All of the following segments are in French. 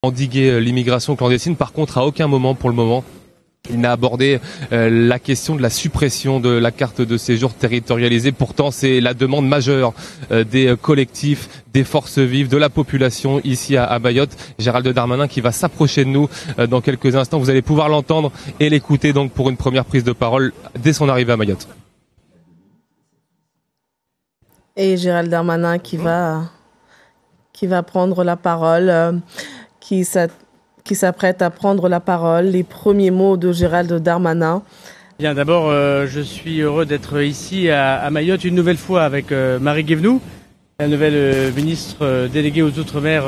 endiguer l'immigration clandestine. Par contre, à aucun moment pour le moment, il n'a abordé la question de la suppression de la carte de séjour territorialisée. Pourtant, c'est la demande majeure des collectifs, des forces vives, de la population ici à Mayotte. Gérald Darmanin qui va s'approcher de nous dans quelques instants. Vous allez pouvoir l'entendre et l'écouter donc pour une première prise de parole dès son arrivée à Mayotte. Et Gérald Darmanin qui va prendre la parole, qui s'apprête à prendre la parole. Les premiers mots de Gérald Darmanin. Bien, d'abord, je suis heureux d'être ici à Mayotte une nouvelle fois avec Marie Guévenoux, la nouvelle ministre déléguée aux Outre-mer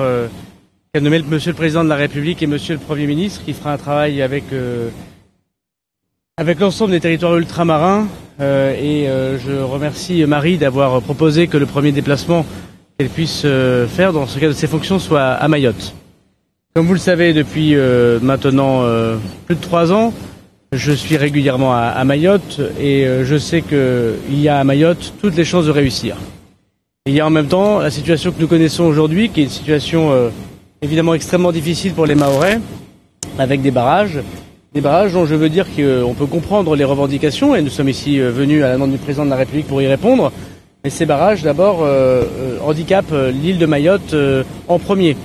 qu'a nommé Monsieur le Président de la République et Monsieur le Premier ministre, qui fera un travail avec l'ensemble des territoires ultramarins. Je remercie Marie d'avoir proposé que le premier déplacement qu'elle puisse faire dans ce cadre de ses fonctions soit à Mayotte. Comme vous le savez, depuis maintenant plus de 3 ans, je suis régulièrement à Mayotte et je sais qu'il y a à Mayotte toutes les chances de réussir. Il y a en même temps la situation que nous connaissons aujourd'hui, qui est une situation évidemment extrêmement difficile pour les Mahorais, avec des barrages dont je veux dire qu'on peut comprendre les revendications, et nous sommes ici venus à la demande du Président de la République pour y répondre. Mais ces barrages, d'abord, handicapent l'île de Mayotte en premier.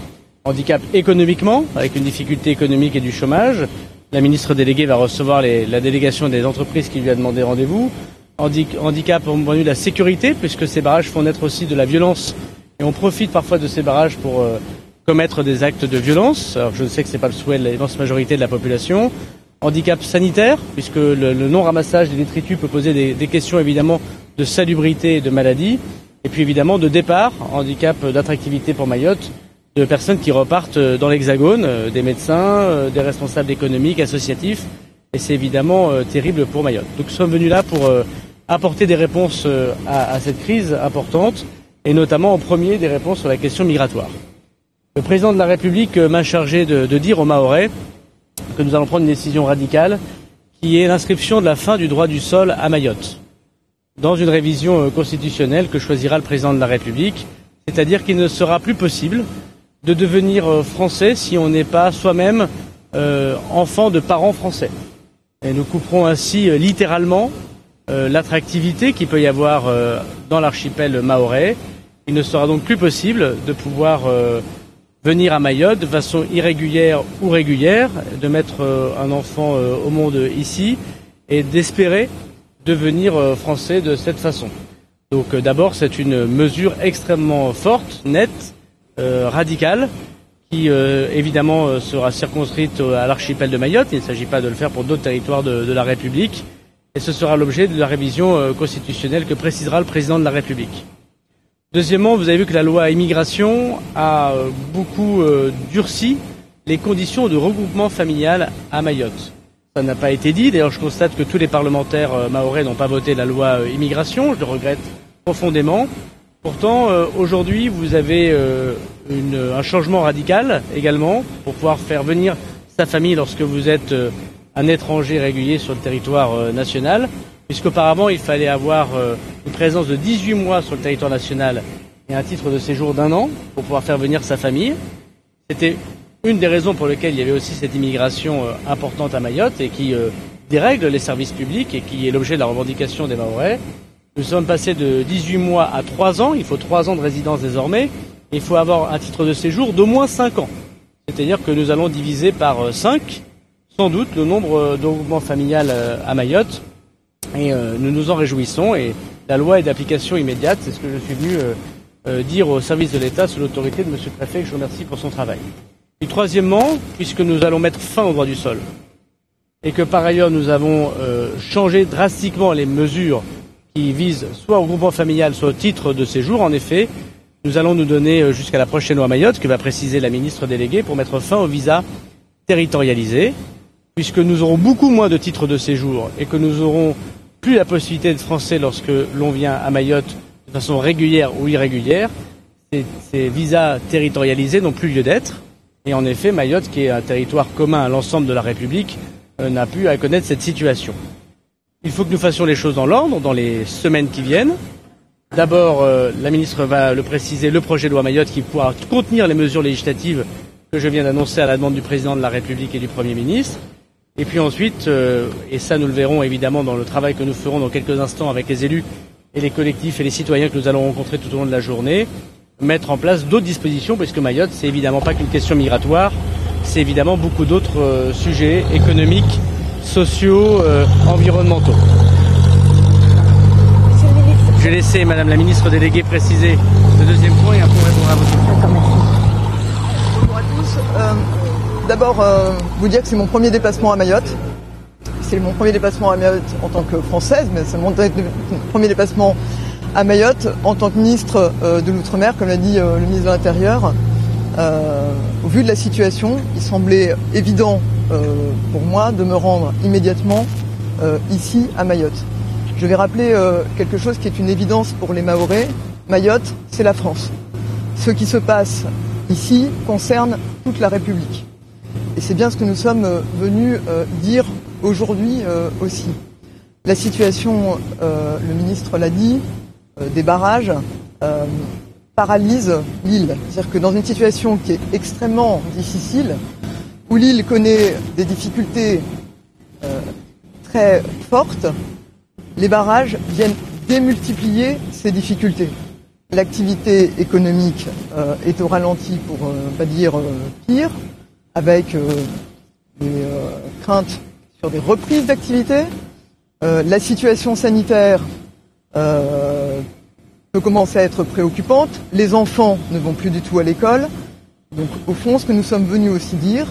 Handicap économiquement, avec une difficulté économique et du chômage. La ministre déléguée va recevoir la délégation des entreprises qui lui a demandé rendez-vous. Handicap au point de vue de la sécurité, puisque ces barrages font naître aussi de la violence. Et on profite parfois de ces barrages pour commettre des actes de violence. Alors je sais que ce n'est pas le souhait de l'immense majorité de la population. Handicap sanitaire, puisque le non-ramassage des détritus peut poser des questions évidemment de salubrité et de maladie. Et puis évidemment de départ, handicap d'attractivité pour Mayotte, de personnes qui repartent dans l'Hexagone, des médecins, des responsables économiques, associatifs, et c'est évidemment terrible pour Mayotte. Donc nous sommes venus là pour apporter des réponses à cette crise importante, et notamment en premier des réponses sur la question migratoire. Le président de la République m'a chargé de dire aux Mahorais que nous allons prendre une décision radicale, qui est l'inscription de la fin du droit du sol à Mayotte, dans une révision constitutionnelle que choisira le président de la République, c'est-à-dire qu'il ne sera plus possible de devenir français si on n'est pas soi-même enfant de parents français. Et nous couperons ainsi littéralement l'attractivité qu'il peut y avoir dans l'archipel mahorais. Il ne sera donc plus possible de pouvoir venir à Mayotte de façon irrégulière ou régulière, de mettre un enfant au monde ici et d'espérer devenir français de cette façon. Donc d'abord c'est une mesure extrêmement forte, nette, radicale, qui évidemment sera circonscrite à l'archipel de Mayotte. Il ne s'agit pas de le faire pour d'autres territoires de la République. Et ce sera l'objet de la révision constitutionnelle que précisera le président de la République. Deuxièmement, vous avez vu que la loi immigration a beaucoup durci les conditions de regroupement familial à Mayotte. Ça n'a pas été dit. D'ailleurs, je constate que tous les parlementaires mahorais n'ont pas voté la loi immigration. Je le regrette profondément. Pourtant, aujourd'hui, vous avez un changement radical également pour pouvoir faire venir sa famille lorsque vous êtes un étranger régulier sur le territoire national, puisqu'auparavant, il fallait avoir une présence de 18 mois sur le territoire national et un titre de séjour d'1 an pour pouvoir faire venir sa famille. C'était une des raisons pour lesquelles il y avait aussi cette immigration importante à Mayotte et qui dérègle les services publics et qui est l'objet de la revendication des Mahorais. Nous sommes passés de 18 mois à 3 ans. Il faut 3 ans de résidence désormais. Il faut avoir un titre de séjour d'au moins 5 ans. C'est-à-dire que nous allons diviser par 5, sans doute, le nombre de regroupements familial à Mayotte. Et nous nous en réjouissons. Et la loi est d'application immédiate. C'est ce que je suis venu dire au service de l'État sous l'autorité de Monsieur le Préfet, que je remercie pour son travail. Et troisièmement, puisque nous allons mettre fin au droit du sol, et que par ailleurs nous avons changé drastiquement les mesures qui visent soit au regroupement familial, soit au titre de séjour, en effet, nous allons nous donner jusqu'à la prochaine loi Mayotte, que va préciser la ministre déléguée, pour mettre fin au visa territorialisé, puisque nous aurons beaucoup moins de titres de séjour et que nous aurons plus la possibilité d'être français lorsque l'on vient à Mayotte de façon régulière ou irrégulière. Ces visas territorialisés n'ont plus lieu d'être. Et en effet, Mayotte, qui est un territoire commun à l'ensemble de la République, n'a plus à connaître cette situation. Il faut que nous fassions les choses dans l'ordre, dans les semaines qui viennent. D'abord, la ministre va le préciser, le projet de loi Mayotte qui pourra contenir les mesures législatives que je viens d'annoncer à la demande du président de la République et du Premier ministre. Et puis ensuite, et ça nous le verrons évidemment dans le travail que nous ferons dans quelques instants avec les élus et les collectifs et les citoyens que nous allons rencontrer tout au long de la journée, mettre en place d'autres dispositions, parce que Mayotte, c'est évidemment pas qu'une question migratoire, c'est évidemment beaucoup d'autres sujets économiques, sociaux, environnementaux. Je vais laisser Madame la ministre déléguée préciser le deuxième point et après on répondra à vos questions. D'accord, merci. Bonjour à tous. D'abord, vous dire que c'est mon premier déplacement à Mayotte. C'est mon premier déplacement à Mayotte en tant que Française, mais c'est mon premier déplacement à Mayotte en tant que ministre de l'Outre-mer, comme l'a dit le ministre de l'Intérieur. Au vu de la situation, il semblait évident pour moi de me rendre immédiatement ici à Mayotte. Je vais rappeler quelque chose qui est une évidence pour les Mahorais. Mayotte, c'est la France. Ce qui se passe ici concerne toute la République. Et c'est bien ce que nous sommes venus dire aujourd'hui aussi. La situation, le ministre l'a dit, des barrages paralyse l'île. C'est-à-dire que dans une situation qui est extrêmement difficile, où l'île connaît des difficultés très fortes, les barrages viennent démultiplier ces difficultés. L'activité économique est au ralenti, pour pas dire pire, avec des craintes sur des reprises d'activité. La situation sanitaire peut commencer à être préoccupante. Les enfants ne vont plus du tout à l'école. Donc au fond, ce que nous sommes venus aussi dire,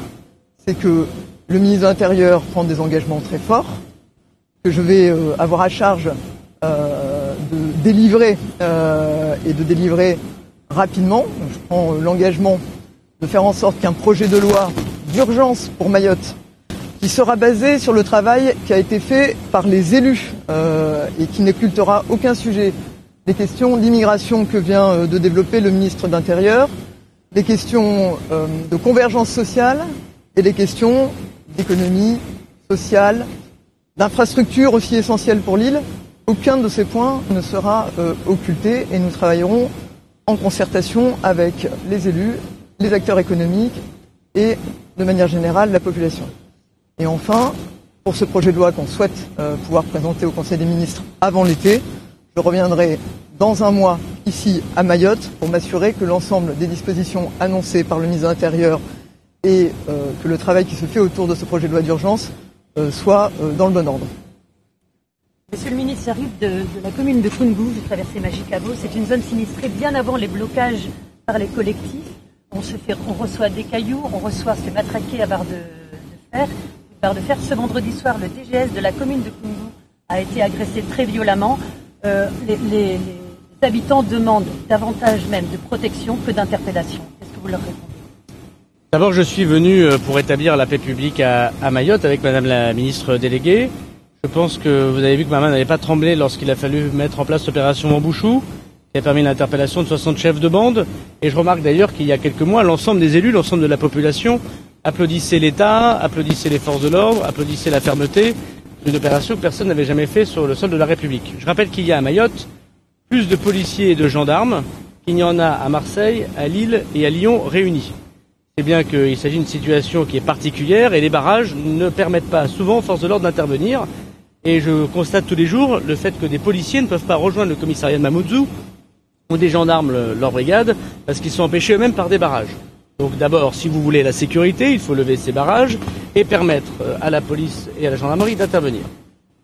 c'est que le ministre de l'Intérieur prend des engagements très forts, que je vais avoir à charge de délivrer et de délivrer rapidement. Je prends l'engagement de faire en sorte qu'un projet de loi d'urgence pour Mayotte, qui sera basé sur le travail qui a été fait par les élus et qui n'occultera aucun sujet. Les questions d'immigration que vient de développer le ministre de l'Intérieur, les questions de convergence sociale et les questions d'économie sociale, d'infrastructures aussi essentielles pour l'île. Aucun de ces points ne sera occulté et nous travaillerons en concertation avec les élus, les acteurs économiques et, de manière générale, la population. Et enfin, pour ce projet de loi qu'on souhaite pouvoir présenter au Conseil des ministres avant l'été, je reviendrai dans un mois ici à Mayotte pour m'assurer que l'ensemble des dispositions annoncées par le ministre de l'Intérieur et que le travail qui se fait autour de ce projet de loi d'urgence soit dans le bon ordre. Monsieur le ministre, j'arrive de la commune de Koungou, vous traversez Magicabo. C'est une zone sinistrée bien avant les blocages par les collectifs. On reçoit des cailloux, on reçoit se matraquer à barre de fer. Ce vendredi soir, le DGS de la commune de Koungou a été agressé très violemment. Les habitants demandent davantage même de protection que d'interpellation. Qu'est-ce que vous leur répondez? D'abord, je suis venu pour établir la paix publique à Mayotte avec Madame la ministre déléguée. Je pense que vous avez vu que ma main n'avait pas tremblé lorsqu'il a fallu mettre en place l'opération Mambouchou, qui a permis l'interpellation de 60 chefs de bande. Et je remarque d'ailleurs qu'il y a quelques mois, l'ensemble des élus, l'ensemble de la population applaudissait l'État, applaudissait les forces de l'ordre, applaudissait la fermeté d'une opération que personne n'avait jamais fait sur le sol de la République. Je rappelle qu'il y a à Mayotte plus de policiers et de gendarmes qu'il n'y en a à Marseille, à Lille et à Lyon réunis. C'est bien qu'il s'agit d'une situation qui est particulière et les barrages ne permettent pas souvent aux forces de l'ordre d'intervenir. Et je constate tous les jours le fait que des policiers ne peuvent pas rejoindre le commissariat de Mamoudzou ou des gendarmes leur brigade parce qu'ils sont empêchés eux-mêmes par des barrages. Donc d'abord, si vous voulez la sécurité, il faut lever ces barrages et permettre à la police et à la gendarmerie d'intervenir.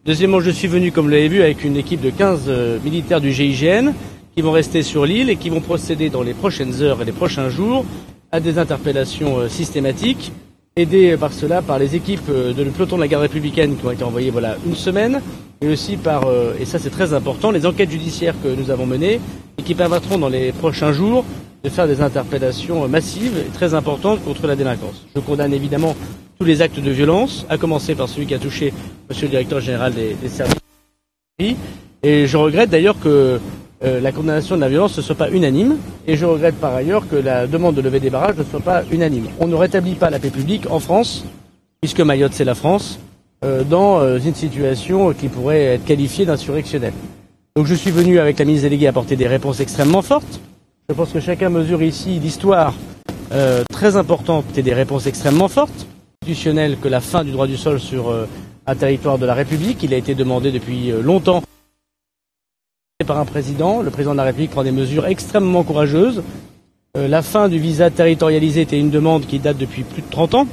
Deuxièmement, je suis venu, comme vous l'avez vu, avec une équipe de 15 militaires du GIGN qui vont rester sur l'île et qui vont procéder dans les prochaines heures et les prochains jours à des interpellations systématiques, aidés par cela par les équipes de le peloton de la garde républicaine qui ont été envoyées voilà une semaine, et aussi par, et ça c'est très important, les enquêtes judiciaires que nous avons menées et qui permettront dans les prochains jours de faire des interpellations massives et très importantes contre la délinquance. Je condamne évidemment tous les actes de violence, à commencer par celui qui a touché Monsieur le Directeur Général des services. Et je regrette d'ailleurs que la condamnation de la violence ne soit pas unanime, et je regrette par ailleurs que la demande de lever des barrages ne soit pas unanime. On ne rétablit pas la paix publique en France, puisque Mayotte c'est la France, dans une situation qui pourrait être qualifiée d'insurrectionnelle. Donc je suis venu avec la ministre déléguée apporter des réponses extrêmement fortes. Je pense que chacun mesure ici l'histoire très importantes et des réponses extrêmement fortes, institutionnelles, que la fin du droit du sol sur un territoire de la République. Il a été demandé depuis longtemps par un président. Le président de la République prend des mesures extrêmement courageuses. La fin du visa territorialisé était une demande qui date depuis plus de 30 ans.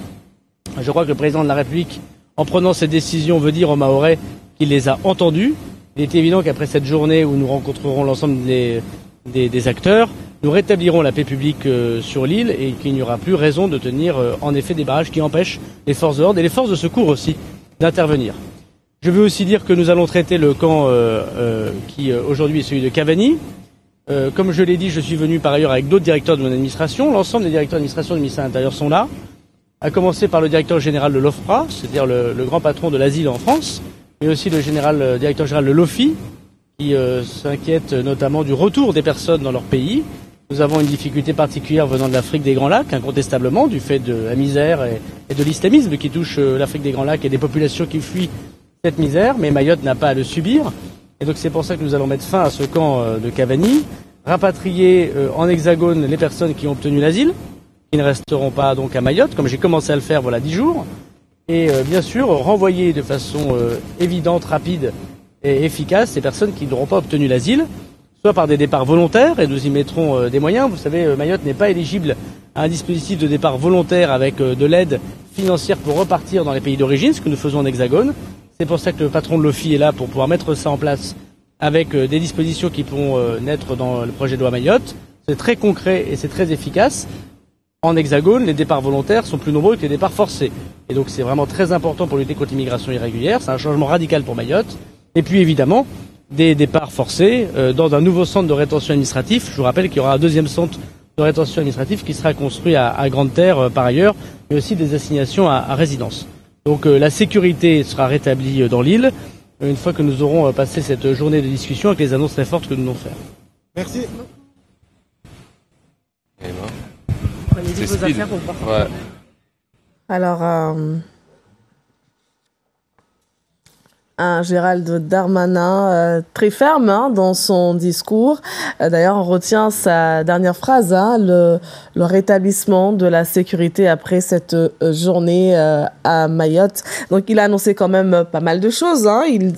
Je crois que le président de la République, en prenant cette décision, veut dire aux Mahorais qu'il les a entendus. Il est évident qu'après cette journée où nous rencontrerons l'ensemble des acteurs, nous rétablirons la paix publique sur l'île et qu'il n'y aura plus raison de tenir en effet des barrages qui empêchent les forces de l'ordre et les forces de secours aussi d'intervenir. Je veux aussi dire que nous allons traiter le camp qui aujourd'hui est celui de Cavani. Comme je l'ai dit, je suis venu par ailleurs avec d'autres directeurs de mon administration. L'ensemble des directeurs d'administration du ministère de l'Intérieur sont là, à commencer par le directeur général de l'OFPRA, c'est-à-dire le grand patron de l'asile en France, mais aussi le directeur général de l'OFI, qui s'inquiète notamment du retour des personnes dans leur pays. Nous avons une difficulté particulière venant de l'Afrique des Grands Lacs, incontestablement, du fait de la misère et de l'islamisme qui touche l'Afrique des Grands Lacs et des populations qui fuient cette misère, mais Mayotte n'a pas à le subir. Et donc c'est pour ça que nous allons mettre fin à ce camp de Cavani, rapatrier en hexagone les personnes qui ont obtenu l'asile, qui ne resteront pas donc à Mayotte, comme j'ai commencé à le faire voilà 10 jours, et bien sûr renvoyer de façon évidente, rapide et efficace ces personnes qui n'auront pas obtenu l'asile, soit par des départs volontaires, et nous y mettrons des moyens. Vous savez, Mayotte n'est pas éligible à un dispositif de départ volontaire avec de l'aide financière pour repartir dans les pays d'origine, ce que nous faisons en hexagone. C'est pour ça que le patron de l'OFI est là pour pouvoir mettre ça en place avec des dispositions qui pourront naître dans le projet de loi Mayotte. C'est très concret et c'est très efficace. En hexagone, les départs volontaires sont plus nombreux que les départs forcés. Et donc c'est vraiment très important pour lutter contre l'immigration irrégulière. C'est un changement radical pour Mayotte. Et puis évidemment, des départs forcés dans un nouveau centre de rétention administratif. Je vous rappelle qu'il y aura un deuxième centre de rétention administratif qui sera construit à Grande-Terre par ailleurs, mais aussi des assignations à résidence. Donc la sécurité sera rétablie dans l'île une fois que nous aurons passé cette journée de discussion avec les annonces très fortes que nous devons faire. Merci. Prenez vos affaires pour partir. Ouais. Alors, un Gérald Darmanin très ferme dans son discours. D'ailleurs, on retient sa dernière phrase, le rétablissement de la sécurité après cette journée à Mayotte. Donc, il a annoncé quand même pas mal de choses. Il